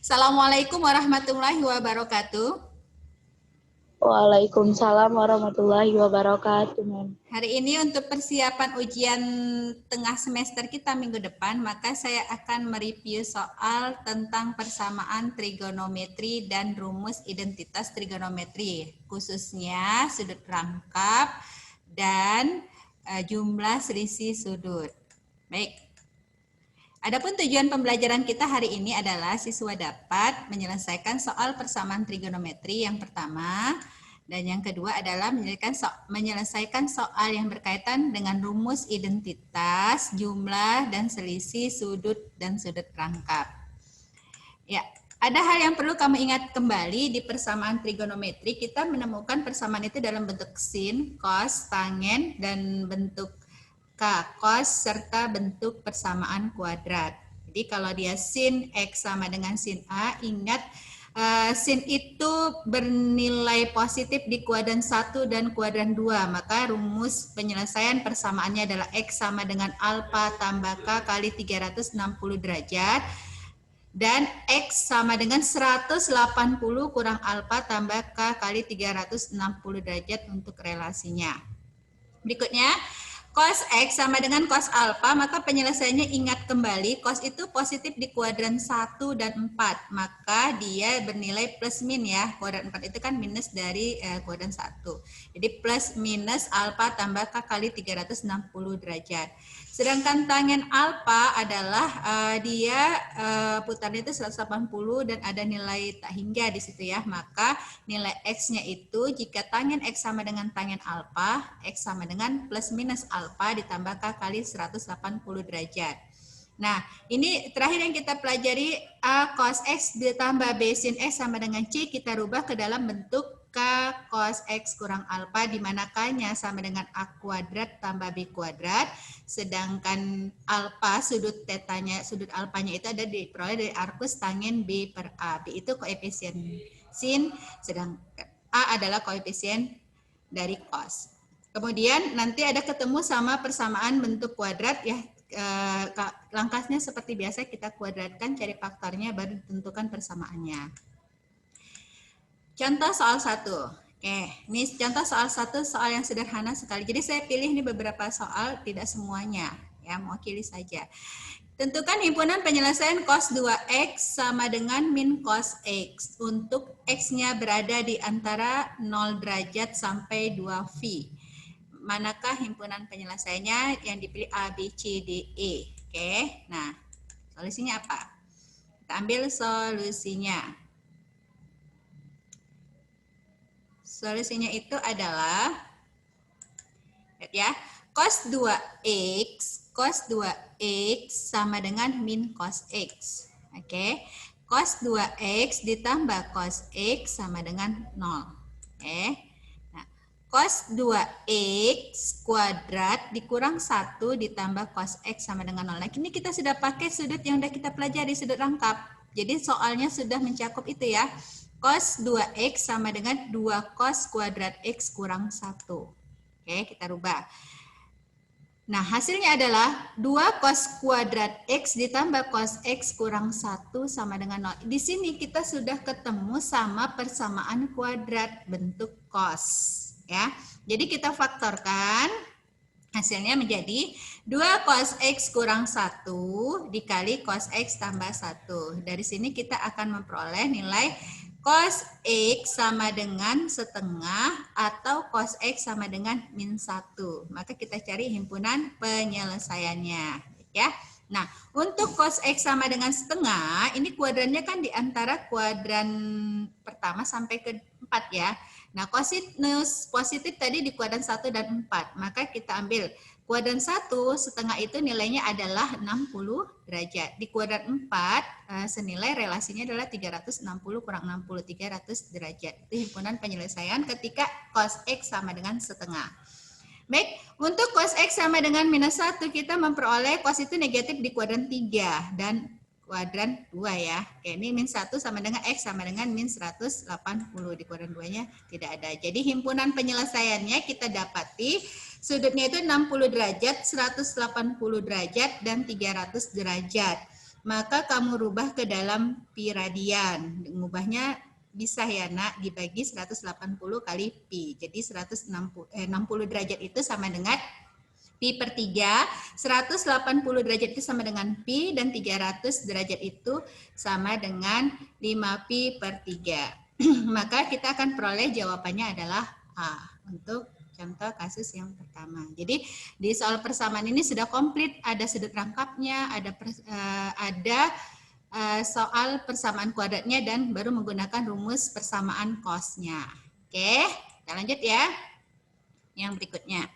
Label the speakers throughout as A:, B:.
A: Assalamualaikum warahmatullahi wabarakatuh.
B: Waalaikumsalam warahmatullahi wabarakatuh, Mem.
A: Hari ini untuk persiapan ujian tengah semester kita minggu depan, maka saya akan mereview soal tentang persamaan trigonometri dan rumus identitas trigonometri, khususnya sudut rangkap dan jumlah selisih sudut. Baik. Adapun tujuan pembelajaran kita hari ini adalah siswa dapat menyelesaikan soal persamaan trigonometri yang pertama, dan yang kedua adalah menyelesaikan soal yang berkaitan dengan rumus identitas, jumlah, dan selisih sudut dan sudut rangkap. Ya, ada hal yang perlu kamu ingat kembali di persamaan trigonometri. Kita menemukan persamaan itu dalam bentuk sin, cos, tangen, dan bentuk cos serta bentuk persamaan kuadrat. Jadi kalau dia sin X sama dengan sin A, ingat sin itu bernilai positif di kuadran 1 dan kuadran 2, maka rumus penyelesaian persamaannya adalah X sama dengan alfa tambah K kali 360 derajat, dan X sama dengan 180 kurang alfa tambah K kali 360 derajat untuk relasinya. Berikutnya, cos X sama dengan cos alfa, maka penyelesaiannya ingat kembali, cos itu positif di kuadran 1 dan 4, maka dia bernilai plus min ya, kuadran 4 itu kan minus dari kuadran 1. Jadi plus minus alfa tambah K kali 360 derajat. Sedangkan tangen alfa adalah dia putarnya itu 180 dan ada nilai tak hingga di situ ya, maka nilai X-nya itu jika tangen X sama dengan tangen alfa, X sama dengan plus minus alfa ditambah K kali 180 derajat. Nah, ini terakhir yang kita pelajari, A cos X ditambah B sin X sama dengan C, kita rubah ke dalam bentuk K cos X kurang alfa, di mana K-nya sama dengan A kuadrat tambah B kuadrat, sedangkan alfa sudut tetanya, sudut alfanya itu ada diperoleh dari arkus tangen B per A. B itu koefisien sin, sedang A adalah koefisien dari cos. Kemudian nanti ada ketemu sama persamaan bentuk kuadrat ya, langkahnya seperti biasa, kita kuadratkan, cari faktornya, baru ditentukan persamaannya. Contoh soal 1. Oke, ini contoh soal 1, soal yang sederhana sekali. Jadi saya pilih ini beberapa soal, tidak semuanya ya, mewakili saja. Tentukan himpunan penyelesaian cos 2x sama dengan min cos x untuk x-nya berada di antara 0 derajat sampai 2V. Manakah himpunan penyelesaiannya? Yang dipilih A, B, C, D, E. Oke, nah solusinya apa? Kita ambil solusinya. Solusinya itu adalah ya, cos 2x sama dengan min cos x. Oke. Cos 2x ditambah cos x sama dengan 0. Oke. Nah, cos 2x kuadrat dikurang 1 ditambah cos x sama dengan 0. Nah, ini kita sudah pakai sudut yang sudah kita pelajari, sudut rangkap. Jadi soalnya sudah mencakup itu ya. Cos 2x sama dengan 2 cos kuadrat x kurang 1. Oke, kita rubah. Nah, hasilnya adalah 2 cos kuadrat x ditambah cos x kurang 1 sama dengan 0. Di sini kita sudah ketemu sama persamaan kuadrat bentuk cos. Ya. Jadi kita faktorkan, hasilnya menjadi 2 cos X kurang 1 dikali cos X tambah 1. Dari sini kita akan memperoleh nilai cos X sama dengan setengah atau cos X sama dengan min 1. Maka kita cari himpunan penyelesaiannya. Ya. Nah, untuk cos X sama dengan setengah, ini kuadrannya kan di antara kuadran pertama sampai ke 4 ya. Nah, kosinus positif tadi di kuadran 1 dan 4. Maka kita ambil kuadran 1, setengah itu nilainya adalah 60 derajat. Di kuadran 4, senilai relasinya adalah 360 kurang 60, 300 derajat. Itu himpunan penyelesaian ketika cos X sama dengan setengah. Baik, untuk cos X sama dengan minus 1, kita memperoleh cos itu negatif di kuadran 3 dan kuadran 2 ya. Oke, ini min 1 sama dengan X sama dengan min 180. Di kuadran 2-nya tidak ada. Jadi himpunan penyelesaiannya kita dapati sudutnya itu 60 derajat, 180 derajat, dan 300 derajat. maka kamu rubah ke dalam pi radian. Mengubahnya bisa ya nak, dibagi 180 kali pi. Jadi 60 derajat itu sama dengan pi per 3, 180 derajat itu sama dengan pi, dan 300 derajat itu sama dengan 5 pi per 3. Maka kita akan peroleh jawabannya adalah A untuk contoh kasus yang pertama. Jadi di soal persamaan ini sudah komplit, ada sudut rangkapnya, ada soal persamaan kuadratnya, dan baru menggunakan rumus persamaan cosnya. Oke, kita lanjut ya. Yang berikutnya.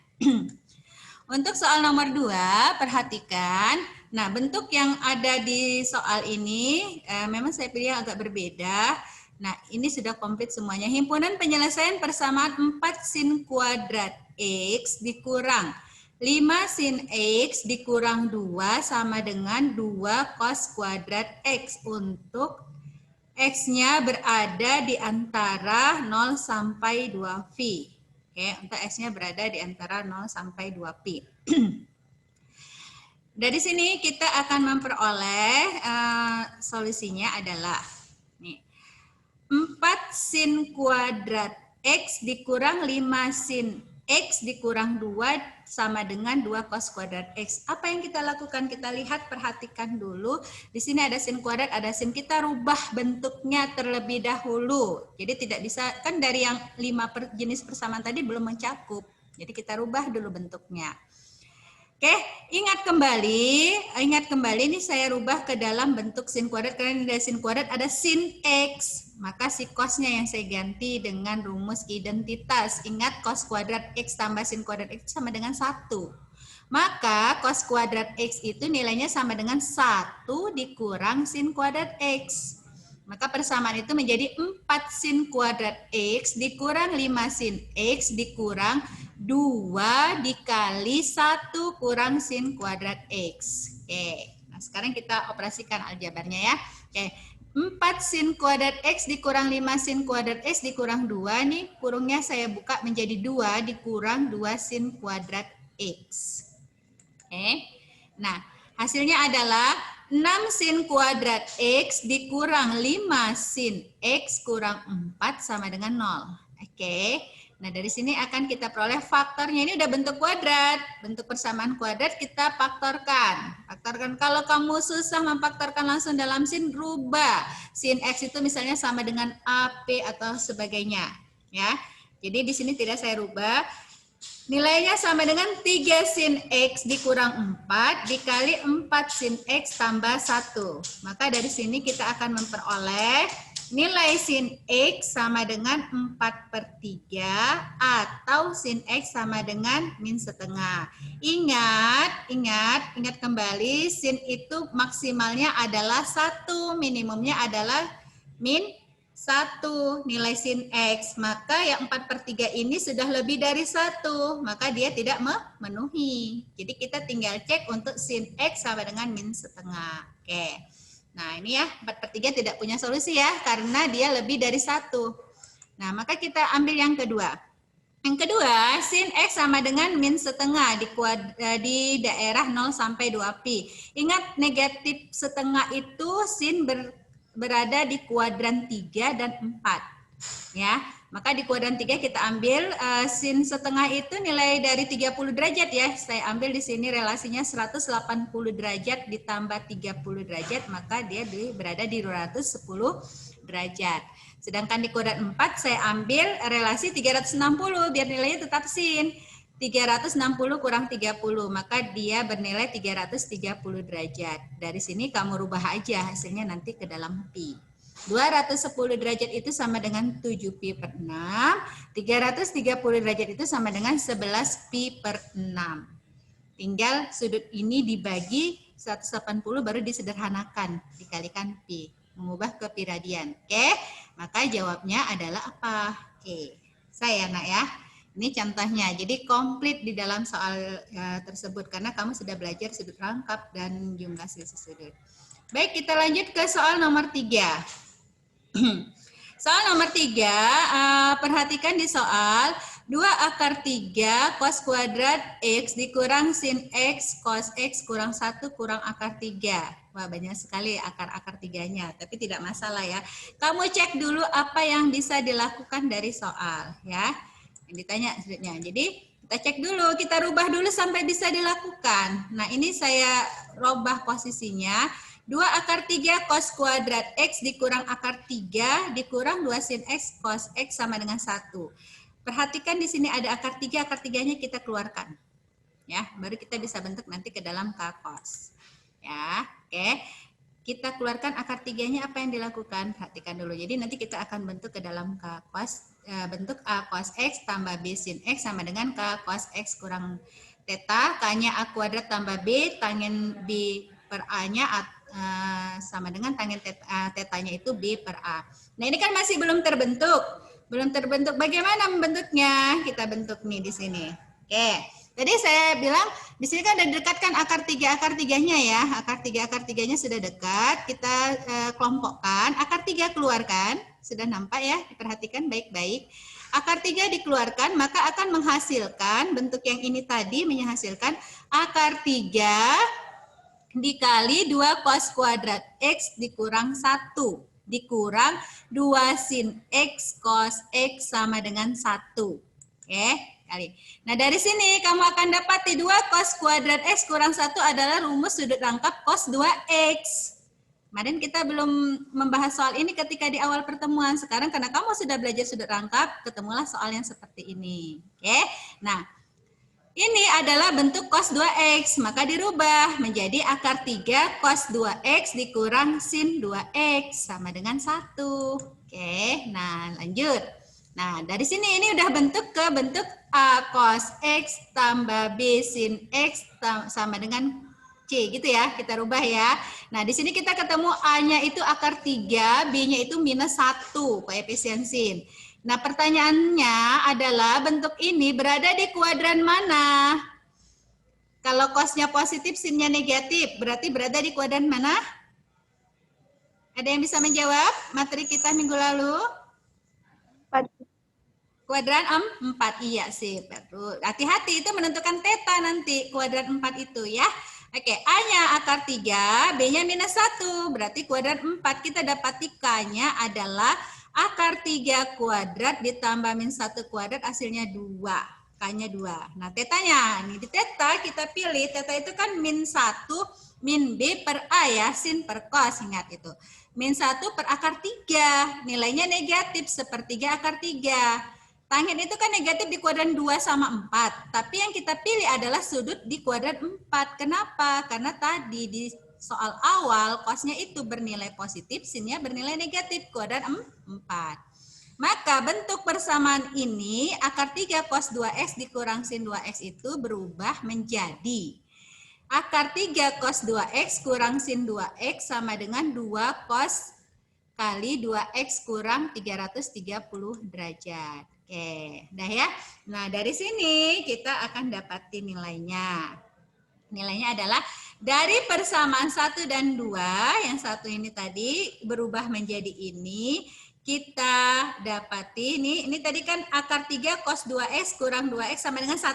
A: Untuk soal nomor 2, perhatikan. Nah, bentuk yang ada di soal ini memang saya pilih yang agak berbeda. Nah, ini sudah komplit semuanya. Himpunan penyelesaian persamaan 4 sin kuadrat X dikurang 5 sin X dikurang 2 sama dengan 2 cos kuadrat X untuk X-nya berada di antara 0 sampai 2 pi. Oke, untuk X-nya berada di antara 0 sampai 2 pi. Dari sini kita akan memperoleh solusinya adalah nih, 4 sin kuadrat X dikurang 5 sin X dikurang 2 sama dengan 2 cos kuadrat X. Apa yang kita lakukan? Kita lihat, perhatikan dulu. Di sini ada sin kuadrat, ada sin. Kita rubah bentuknya terlebih dahulu. Jadi tidak bisa, kan dari yang 5 jenis persamaan tadi belum mencakup. Jadi kita rubah dulu bentuknya. Oke, ingat kembali ini saya rubah ke dalam bentuk sin kuadrat, karena dari sin kuadrat ada sin X. Maka si cosnya yang saya ganti dengan rumus identitas. Ingat, cos kuadrat X tambah sin kuadrat X sama dengan 1. Maka cos kuadrat X itu nilainya sama dengan 1 dikurang sin kuadrat X. Maka persamaan itu menjadi 4 sin kuadrat X dikurang 5 sin X dikurang 2 dikali 1 kurang sin kuadrat X. Oke, nah sekarang kita operasikan aljabarnya ya. Oke, 4 sin kuadrat X dikurang 5 sin kuadrat X dikurang 2 nih, kurungnya saya buka menjadi 2 dikurang 2 sin kuadrat X. Oke, nah hasilnya adalah 6 sin kuadrat X dikurang 5 sin X kurang 4 sama dengan 0. Oke, nah dari sini akan kita peroleh faktornya. Ini udah bentuk kuadrat. Bentuk persamaan kuadrat kita faktorkan. Kalau kamu susah memfaktorkan langsung dalam sin, rubah. Sin X itu misalnya sama dengan AP atau sebagainya. Ya, jadi di sini tidak saya rubah. Nilainya sama dengan 3 sin X dikurang 4 dikali 4 sin X tambah 1. Maka dari sini kita akan memperoleh nilai sin X sama dengan 4 per 3 atau sin X sama dengan min setengah. Ingat kembali, sin itu maksimalnya adalah 1, minimumnya adalah min 1 nilai sin X, maka yang 4 per 3 ini sudah lebih dari 1, maka dia tidak memenuhi. Jadi kita tinggal cek untuk sin X sama dengan min setengah. Oke, nah ini ya 4 per 3 tidak punya solusi ya, karena dia lebih dari 1. Nah maka kita ambil yang kedua. Yang kedua, sin X sama dengan min setengah di daerah 0 sampai 2 pi. Ingat, negatif setengah itu sin berada di kuadran 3 dan 4. Ya, maka di kuadran 3 kita ambil sin setengah itu nilai dari 30 derajat ya. Saya ambil di sini relasinya 180 derajat ditambah 30 derajat, maka dia berada di 210 derajat. Sedangkan di kuadran 4 saya ambil relasi 360 biar nilainya tetap sin. 360 kurang 30, maka dia bernilai 330 derajat. Dari sini kamu rubah aja hasilnya nanti ke dalam pi. 210 derajat itu sama dengan 7 pi per 6. 330 derajat itu sama dengan 11 pi per 6. Tinggal sudut ini dibagi 180 baru disederhanakan, dikalikan pi. Mengubah ke pi radian. Oke, maka jawabnya adalah apa? Oke, saya nak ya. Ini contohnya, jadi komplit di dalam soal tersebut karena kamu sudah belajar sudut rangkap dan jumlah selisih sudut. Baik, kita lanjut ke soal nomor 3. Soal nomor 3, perhatikan di soal 2 akar 3 cos kuadrat X dikurang sin X cos X kurang 1 kurang akar 3. Wah, banyak sekali akar-akar tiganya, tapi tidak masalah ya. Kamu cek dulu apa yang bisa dilakukan dari soal ya. Yang ditanya selanjutnya. Jadi kita cek dulu, kita rubah dulu sampai bisa dilakukan. Nah, ini saya rubah posisinya. 2 akar 3 cos kuadrat X dikurang akar 3 dikurang 2 sin X cos X sama dengan 1. Perhatikan di sini ada akar 3, akar 3-nya kita keluarkan. Ya, baru kita bisa bentuk nanti ke dalam K cos. Ya, oke. Kita keluarkan akar 3-nya, apa yang dilakukan? Perhatikan dulu. Jadi nanti kita akan bentuk ke dalam K cos, bentuk A cos X tambah B sin X sama dengan K cos X kurang theta. K-nya A kuadrat tambah B, tangen B per A-nya sama dengan tangen theta-nya itu B per A. Nah, ini kan masih belum terbentuk. Belum terbentuk. Bagaimana membentuknya? Kita bentuk nih di sini. Oke. Tadi saya bilang di sini kan ada dekatkan akar 3-nya ya. Akar 3-nya sudah dekat. Kita kelompokkan. Akar 3 keluarkan. Sudah nampak ya? Diperhatikan baik-baik. Akar 3 dikeluarkan maka akan menghasilkan bentuk yang ini tadi menghasilkan akar 3 dikali 2 cos kuadrat X dikurang 1 dikurang 2 sin X cos X sama dengan 1. Oke. Nah, dari sini kamu akan dapati 2 cos kuadrat X kurang 1 adalah rumus sudut rangkap cos 2X. Kemarin kita belum membahas soal ini ketika di awal pertemuan. Sekarang karena kamu sudah belajar sudut rangkap, ketemulah soal yang seperti ini. Oke. Nah, ini adalah bentuk cos 2X, maka dirubah menjadi akar 3 cos 2X dikurang sin 2X sama dengan 1. Oke, nah lanjut. Nah, dari sini ini udah bentuk ke bentuk A cos X tambah B sin X sama dengan C gitu ya, kita rubah ya. Nah, di sini kita ketemu A-nya itu akar 3, B-nya itu minus 1, koefisien sin. Nah, pertanyaannya adalah bentuk ini berada di kuadran mana? Kalau cosnya positif, sinnya negatif, berarti berada di kuadran mana? Ada yang bisa menjawab materi kita minggu lalu? Kuadran 4, iya sih, betul. Hati-hati itu menentukan theta nanti, kuadran 4 itu ya. Oke, A-nya akar 3, B-nya minus 1, berarti kuadran 4. Kita dapati K-nya adalah akar 3 kuadrat ditambah min 1 kuadrat, hasilnya 2. K-nya 2. Nah, tetanya, ini di theta kita pilih, theta itu kan min 1, min B per A ya, sin per cos, ingat itu. Min 1 per akar 3, nilainya negatif, sepertiga akar 3. Tangen itu kan negatif di kuadran 2 sama 4. Tapi yang kita pilih adalah sudut di kuadran 4. Kenapa? Karena tadi di soal awal cosnya itu bernilai positif, sinnya bernilai negatif, kuadran 4. Maka bentuk persamaan ini, akar 3 cos 2X dikurang sin 2X itu berubah menjadi akar 3 cos 2X kurang sin 2X sama dengan 2 cos kali 2X kurang 330 derajat. Oke, udah ya. Nah, dari sini kita akan dapatin nilainya. Nilainya adalah dari persamaan 1 dan 2, yang satu ini tadi berubah menjadi ini, kita dapati ini tadi kan akar 3 cos 2X kurang 2X sama dengan 1.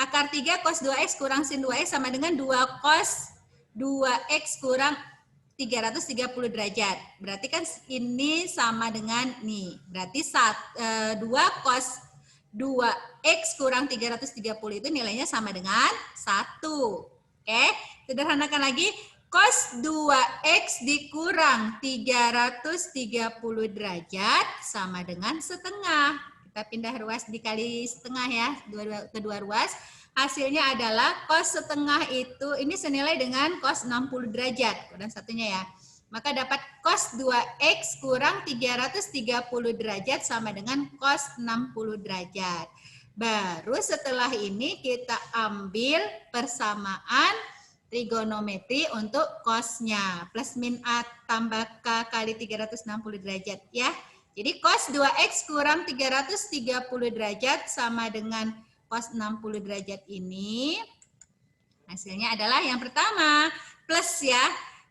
A: Akar 3 cos 2X kurang sin 2X sama dengan 2 cos 2X kurang 330 derajat. Berarti kan ini sama dengan nih. Berarti 2 cos 2X kurang 330 itu nilainya sama dengan 1. Oke, sederhanakan lagi. Cos 2X dikurang 330 derajat sama dengan setengah. Kita pindah ruas dikali setengah ya, kedua ruas. Hasilnya adalah cos setengah itu, ini senilai dengan cos 60 derajat. Dan satunya ya. Maka dapat cos 2X kurang 330 derajat sama dengan cos 60 derajat. Baru setelah ini kita ambil persamaan trigonometri untuk cosnya. Plus min A tambah K kali 360 derajat ya. Jadi cos 2X kurang 330 derajat sama dengan cos 60 derajat ini. Hasilnya adalah yang pertama, plus ya.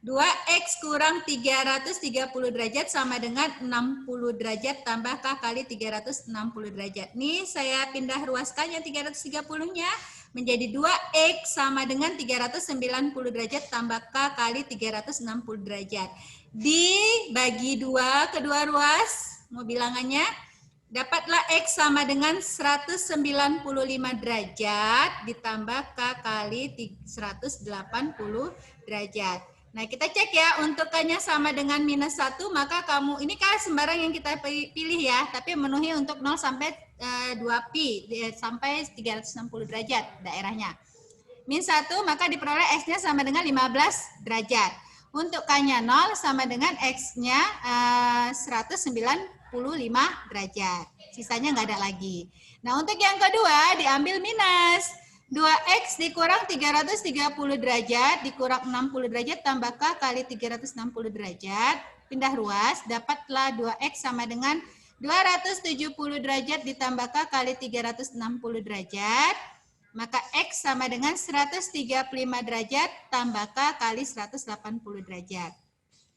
A: 2X kurang 330 derajat sama dengan 60 derajat tambah K kali 360 derajat. Nih saya pindah ruaskannya 330-nya. menjadi 2X sama dengan 390 derajat tambah K kali 360 derajat. Dibagi 2 kedua ruas, mau bilangannya, dapatlah X sama dengan 195 derajat ditambah K kali 180 derajat. Nah, kita cek ya, untuk K-nya sama dengan minus 1, maka kamu, ini K sembarang yang kita pilih ya, tapi memenuhi untuk 0 sampai 2pi, sampai 360 derajat daerahnya. Min 1, maka diperoleh X-nya sama dengan 15 derajat. Untuk K-nya 0 sama dengan X-nya 195 derajat. Sisanya nggak ada lagi. Nah, untuk yang kedua diambil minus. 2X dikurang 330 derajat, dikurang 60 derajat, tambah K kali 360 derajat. Pindah ruas, dapatlah 2X sama dengan 270 derajat ditambah K kali 360 derajat. Maka X sama dengan 135 derajat tambah K kali 180 derajat.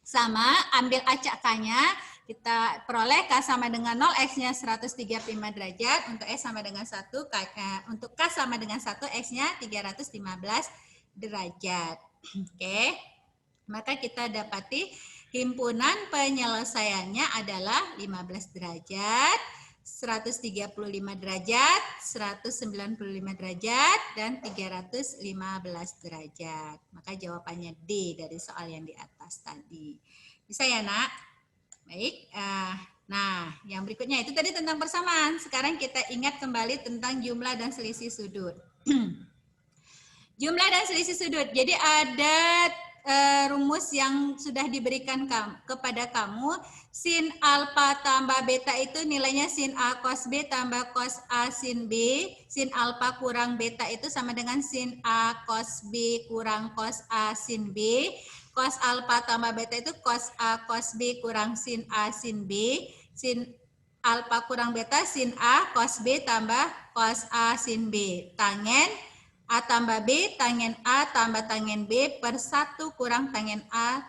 A: Sama, ambil acak K-nya, kita peroleh K sama dengan 0, X-nya 135 derajat, untuk X sama dengan 1, untuk K sama dengan 1, X-nya 315 derajat. Oke, maka kita dapati himpunan penyelesaiannya adalah 15 derajat, 135 derajat, 195 derajat, dan 315 derajat. Maka jawabannya D dari soal yang di atas tadi. Bisa ya, Nak? Baik. Nah, yang berikutnya itu tadi tentang persamaan. Sekarang kita ingat kembali tentang jumlah dan selisih sudut. Jumlah dan selisih sudut. Jadi ada rumus yang sudah diberikan kepada kamu. Sin alfa tambah beta itu nilainya sin A cos B tambah cos A sin B. Sin alfa kurang beta itu sama dengan sin A cos B kurang cos A sin B. Cos alfa tambah beta itu cos A cos B kurang sin A sin B. Sin alfa kurang beta sin A cos B tambah cos A sin B. Tangen A tambah B, tangen A tambah tangen B per 1 kurang tangen A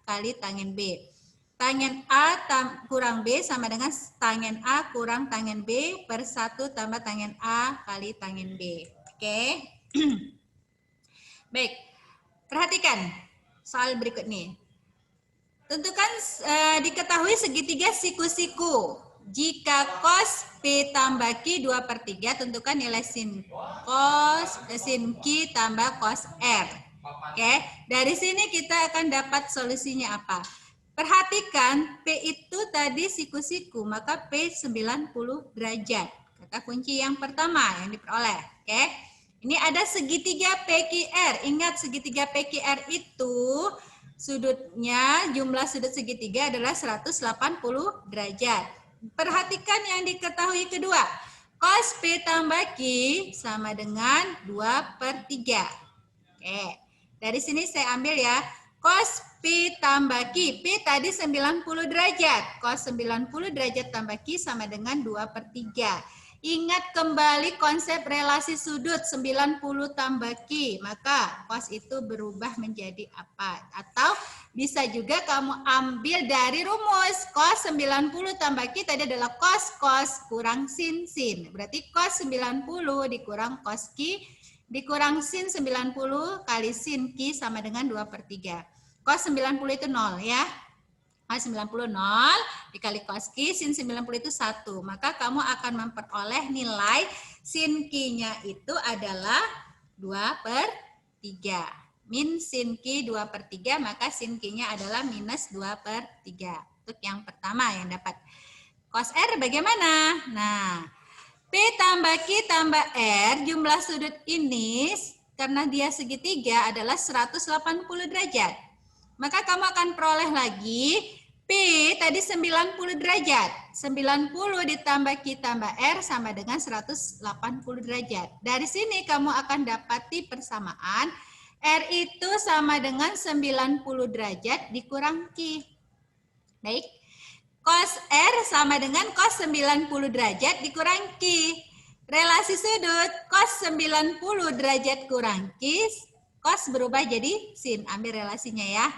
A: kali tangen B. Tangen A kurang B sama dengan tangen A kurang tangen B per 1 tambah tangen A kali tangen B. Oke. Baik, perhatikan soal berikut nih. Tentukan diketahui segitiga siku-siku. Jika cos P tambah Q 2/3, tentukan nilai sin Q tambah cos R. Oke, dari sini kita akan dapat solusinya apa? Perhatikan P itu tadi siku-siku, maka P 90 derajat. Kata kunci yang pertama yang diperoleh. Oke, ini ada segitiga PQR. Ingat segitiga PQR itu sudutnya, jumlah sudut segitiga adalah 180 derajat. Perhatikan yang diketahui kedua. Cos P tambah Q sama dengan 2/3. Oke, dari sini saya ambil ya. Cos P tambah Q. P tadi 90 derajat. Cos 90 derajat tambah Q sama dengan 2/3. Ingat kembali konsep relasi sudut 90 tambah Q, maka cos itu berubah menjadi apa? Atau bisa juga kamu ambil dari rumus cos 90 tambah Q tadi adalah cos kurang sin. Berarti cos 90 dikurang cos Q dikurang sin 90 kali sin Q sama dengan 2/3. Cos 90 itu 0 ya. Cos 90 0 dikali cos Q, sin 90 itu 1. Maka kamu akan memperoleh nilai sin Q-nya itu adalah 2/3. Min sin Q 2/3, maka sin Q-nya adalah minus 2/3. Untuk yang pertama yang dapat. Cos R bagaimana? Nah, P tambah Q tambah R, jumlah sudut ini karena dia segitiga adalah 180 derajat. Maka kamu akan peroleh lagi P tadi 90 derajat. 90 ditambah Q tambah R sama dengan 180 derajat. Dari sini kamu akan dapati persamaan R itu sama dengan 90 derajat dikurang Q. Baik. Cos R sama dengan cos 90 derajat dikurang Q. Relasi sudut cos 90 derajat kurang Q, cos berubah jadi sin. Ambil relasinya ya.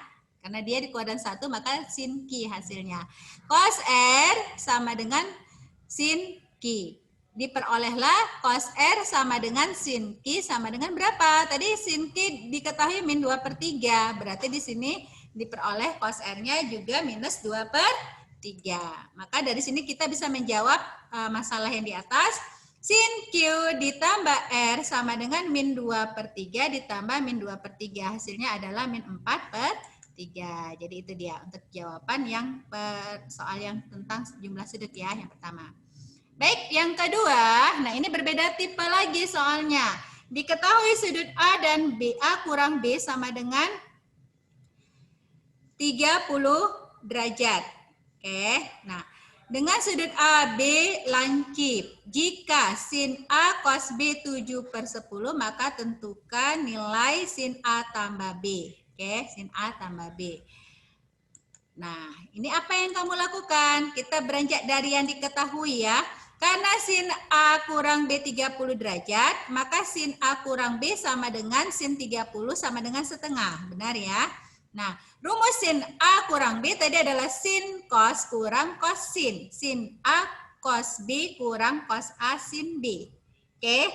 A: Karena dia di kuadran 1, maka sin Q hasilnya. Cos R sama dengan sin Q. diperolehlah cos R sama dengan sin Q sama dengan berapa? Tadi sin Q diketahui min 2/3. Berarti di sini diperoleh cos R-nya juga minus 2/3. Maka dari sini kita bisa menjawab masalah yang di atas. Sin Q ditambah R sama dengan min 2/3 ditambah min 2/3. Hasilnya adalah min 4/3. Jadi itu dia untuk jawaban yang soal yang tentang jumlah sudut ya, yang pertama. Baik, yang kedua, nah ini berbeda tipe lagi soalnya. Diketahui sudut A dan BA kurang B sama dengan 30 derajat. Oke, nah dengan sudut AB lancip, jika sin A cos B 7/10, maka tentukan nilai sin A tambah B. Oke, sin A tambah B. Nah, ini apa yang kamu lakukan? Kita beranjak dari yang diketahui ya. Karena sin A kurang B 30 derajat, maka sin A kurang B sama dengan sin 30 sama dengan setengah. Benar ya? Nah, rumus sin A kurang B tadi adalah sin cos kurang cos sin. Sin A cos B kurang cos A sin B. Oke,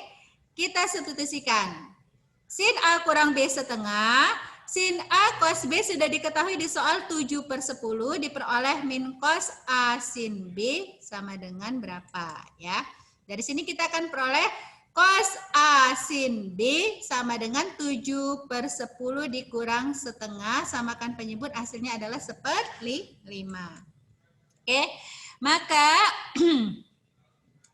A: kita substitusikan. Sin A kurang B setengah, sin A cos B sudah diketahui di soal 7/10 diperoleh min cos A sin B sama dengan berapa ya. Dari sini kita akan peroleh cos A sin B sama dengan 7/10 dikurang setengah, samakan penyebut, hasilnya adalah 1/5. Oke,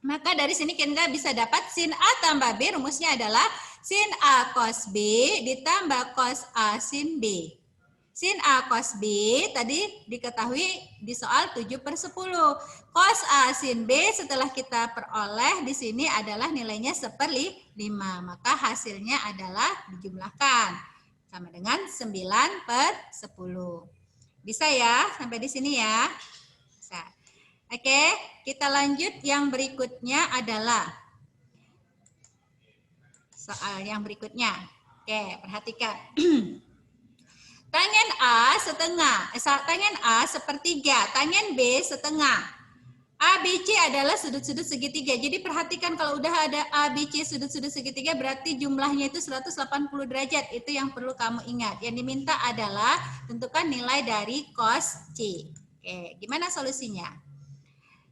A: maka dari sini kita bisa dapat sin A tambah B rumusnya adalah sin A cos B ditambah cos A sin B. Sin A cos B tadi diketahui di soal 7/10. Cos A sin B setelah kita peroleh di sini adalah nilainya 1/5. Maka hasilnya adalah dijumlahkan. Sama dengan 9/10. Bisa ya sampai di sini ya? Bisa. Oke, kita lanjut yang berikutnya adalah soal yang berikutnya. Oke, perhatikan. Tangen A setengah, tangen A sepertiga, tangen B setengah. ABC adalah sudut-sudut segitiga. Jadi perhatikan kalau udah ada ABC sudut-sudut segitiga berarti jumlahnya itu 180 derajat. Itu yang perlu kamu ingat. Yang diminta adalah tentukan nilai dari cos C. Oke, gimana solusinya?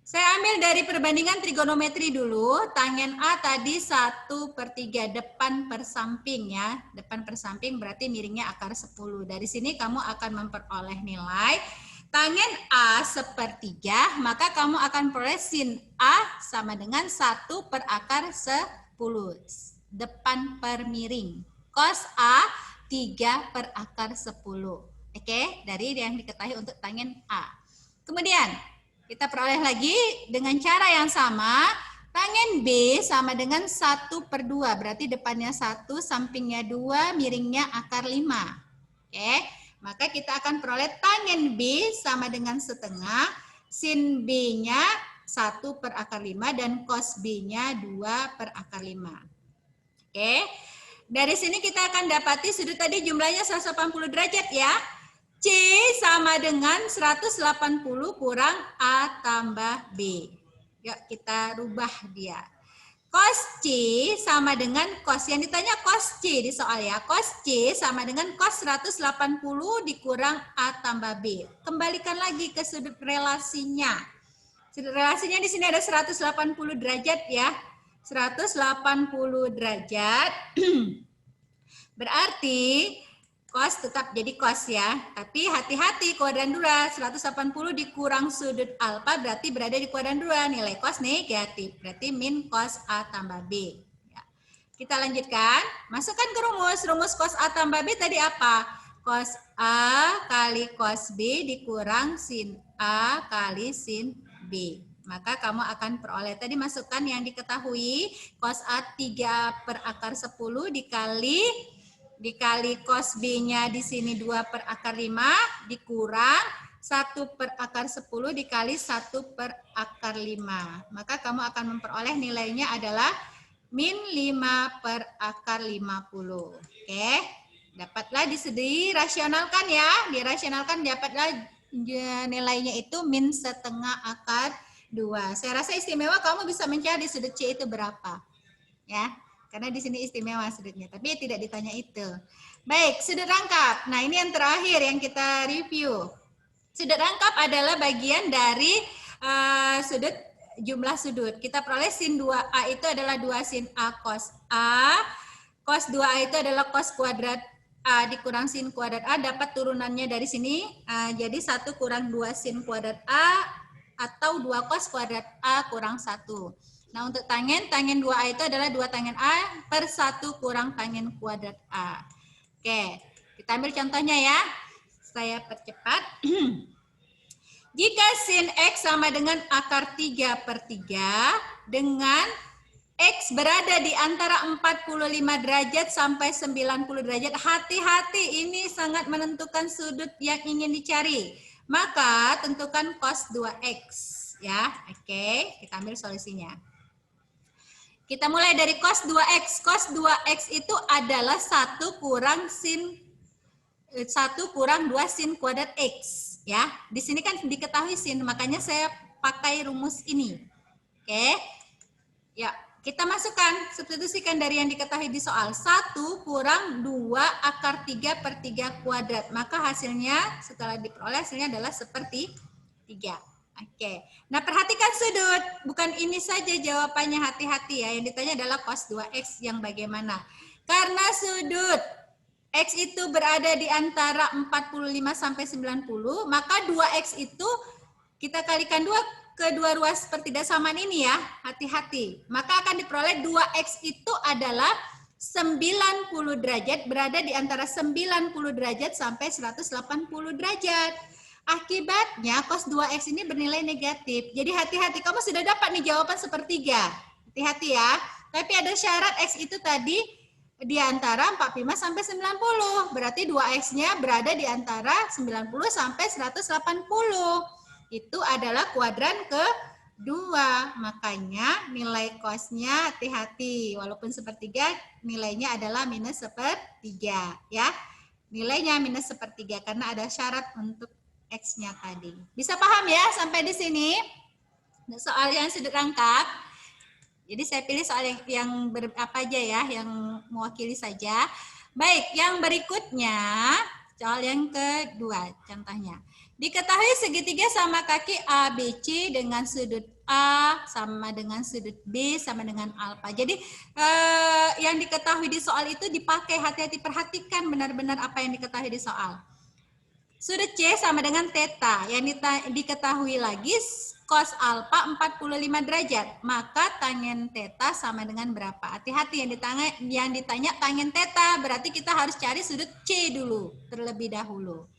A: Saya ambil dari perbandingan trigonometri dulu. Tangen A tadi 1/3 depan per samping ya. Depan per samping berarti miringnya akar 10. Dari sini kamu akan memperoleh nilai tangen A 1/3, maka kamu akan peroleh sin A sama dengan 1 per akar 10. Depan per miring. Cos A 3 per akar 10. Oke, dari yang diketahui untuk tangen A. Kemudian kita peroleh lagi dengan cara yang sama, tangen B sama dengan 1/2, berarti depannya 1, sampingnya 2, miringnya akar 5. Oke, maka kita akan peroleh tangen B sama dengan setengah, sin B-nya 1 per akar 5, dan cos B-nya 2 per akar 5. Oke, dari sini kita akan dapati sudut tadi jumlahnya 180 derajat ya. C sama dengan 180 kurang A tambah B. Yuk kita rubah dia. Cos C sama dengan cos. Yang ditanya cos C di soal ya. Cos C sama dengan cos 180 dikurang A tambah B. Kembalikan lagi ke sudut relasinya. Sudut relasinya di sini ada 180 derajat ya. 180 derajat. Berarti cos tetap jadi cos ya, tapi hati-hati kuadran 2, 180 dikurang sudut alfa berarti berada di kuadran 2, nilai cos negatif, berarti min cos A tambah B. Ya. Kita lanjutkan, masukkan ke rumus cos A tambah B tadi apa? Cos A kali cos B dikurang sin A kali sin B. Maka kamu akan peroleh, tadi masukkan yang diketahui, cos A 3 per akar 10 dikali cos B-nya di sini 2 per akar 5 dikurang 1 per akar 10 dikali 1 per akar 5. Maka kamu akan memperoleh nilainya adalah min 5 per akar 50. Oke, dapatlah dirasionalkan ya. Dirasionalkan dapatlah nilainya itu min setengah akar 2. Saya rasa istimewa kamu bisa mencari sudut C itu berapa. Ya, karena di sini istimewa sudutnya, tapi tidak ditanya itu. Baik, sudut rangkap. Nah, ini yang terakhir yang kita review. Sudut rangkap adalah bagian dari sudut jumlah sudut. Kita peroleh sin 2A itu adalah 2 sin A cos A. Cos 2A itu adalah cos kuadrat A dikurang sin kuadrat A, dapat turunannya dari sini. Jadi 1 kurang 2 sin kuadrat A atau 2 cos kuadrat A kurang 1. Nah, untuk tangen 2A itu adalah 2 tangen A per 1 kurang tangen kuadrat A. Oke, kita ambil contohnya ya. Saya percepat. Jika sin X sama dengan akar 3/3 dengan X berada di antara 45 derajat sampai 90 derajat. Hati-hati, ini sangat menentukan sudut yang ingin dicari. Maka tentukan cos 2X. Ya, oke, kita ambil solusinya. Kita mulai dari cos 2X. Cos 2X itu adalah 1 kurang 2 sin kuadrat X. Ya, di sini kan diketahui sin, makanya saya pakai rumus ini. Oke. Ya, kita masukkan, substitusikan dari yang diketahui di soal. 1 kurang 2 akar 3/3 kuadrat. Maka hasilnya setelah diperoleh hasilnya adalah seperti 3. Oke. Nah, perhatikan sudut. Bukan ini saja jawabannya, hati-hati ya. Yang ditanya adalah cos 2X yang bagaimana. Karena sudut X itu berada di antara 45 sampai 90, maka 2X itu kita kalikan 2 kedua ruas pertidaksamaan ini ya, hati-hati. Maka akan diperoleh 2X itu adalah 90 derajat, berada di antara 90 derajat sampai 180 derajat. Akibatnya cos 2X ini bernilai negatif. Jadi hati-hati, kamu sudah dapat nih jawaban sepertiga. Hati-hati ya. Tapi ada syarat X itu tadi di antara 45 sampai 90. Berarti 2X-nya berada di antara 90 sampai 180. Itu adalah kuadran kedua. Makanya nilai cos-nya hati-hati. Walaupun sepertiga, nilainya adalah minus sepertiga. Ya, nilainya minus sepertiga karena ada syarat untuk X-nya tadi. Bisa paham ya sampai di sini? Soal yang sudut rangkap. Jadi saya pilih soal yang apa aja ya, yang mewakili saja. Baik, yang berikutnya, soal yang kedua contohnya. Diketahui segitiga sama kaki ABC dengan sudut A sama dengan sudut B sama dengan alfa. Jadi yang diketahui di soal itu dipakai, hati-hati, perhatikan benar-benar apa yang diketahui di soal. Sudut C sama dengan theta, yang diketahui lagi cos alfa 45 derajat, maka tangen theta sama dengan berapa? Hati-hati, yang ditanya tangen theta, berarti kita harus cari sudut C dulu, terlebih dahulu.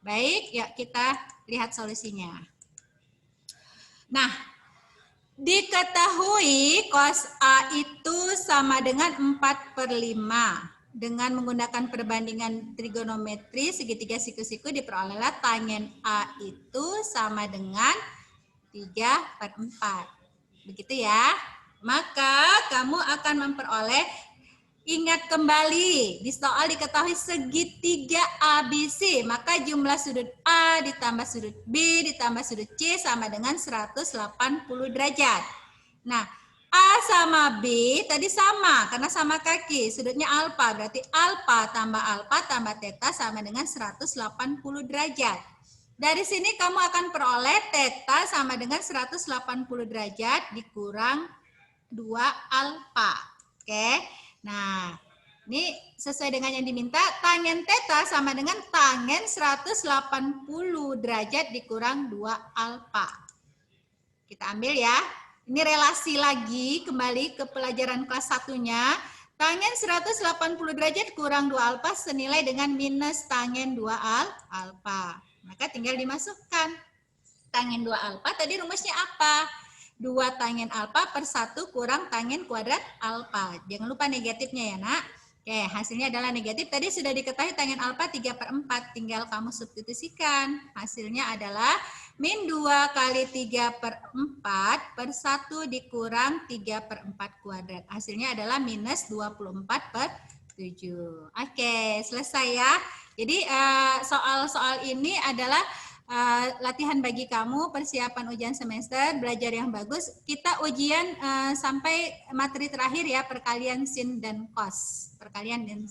A: Baik, yuk kita lihat solusinya. Nah, diketahui cos A itu sama dengan 4/5. Dengan menggunakan perbandingan trigonometri segitiga siku-siku diperolehlah tangen A itu sama dengan 3/4. Begitu ya. Maka kamu akan memperoleh, ingat kembali, di soal diketahui segitiga ABC, maka jumlah sudut A ditambah sudut B ditambah sudut C sama dengan 180 derajat. Nah, A sama B tadi sama, karena sama kaki, sudutnya alfa, berarti alfa tambah theta sama dengan 180 derajat. Dari sini kamu akan peroleh theta sama dengan 180 derajat dikurang 2 alfa. Oke. Nah, ini sesuai dengan yang diminta, tangen theta sama dengan tangen 180 derajat dikurang 2 alfa. Kita ambil ya. Ini relasi lagi, kembali ke pelajaran kelas 1-nya. Tangen 180 derajat kurang 2 alfa senilai dengan minus tangen 2 alfa. Maka tinggal dimasukkan. Tangen 2 alfa, tadi rumusnya apa? 2 tangen alfa per 1 kurang tangen kuadrat alfa. Jangan lupa negatifnya ya nak. Oke, hasilnya adalah negatif. Tadi sudah diketahui tangen alfa 3/4. Tinggal kamu substitusikan. Hasilnya adalah min 2 kali 3/4 per 1 dikurang 3/4 kuadrat. Hasilnya adalah minus 24/7. Oke, selesai ya. Jadi soal-soal ini adalah latihan bagi kamu, persiapan ujian semester, belajar yang bagus. Kita ujian sampai materi terakhir ya, perkalian sin dan kos. Perkalian dan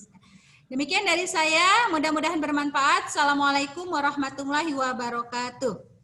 A: demikian dari saya, mudah-mudahan bermanfaat. Assalamualaikum warahmatullahi wabarakatuh.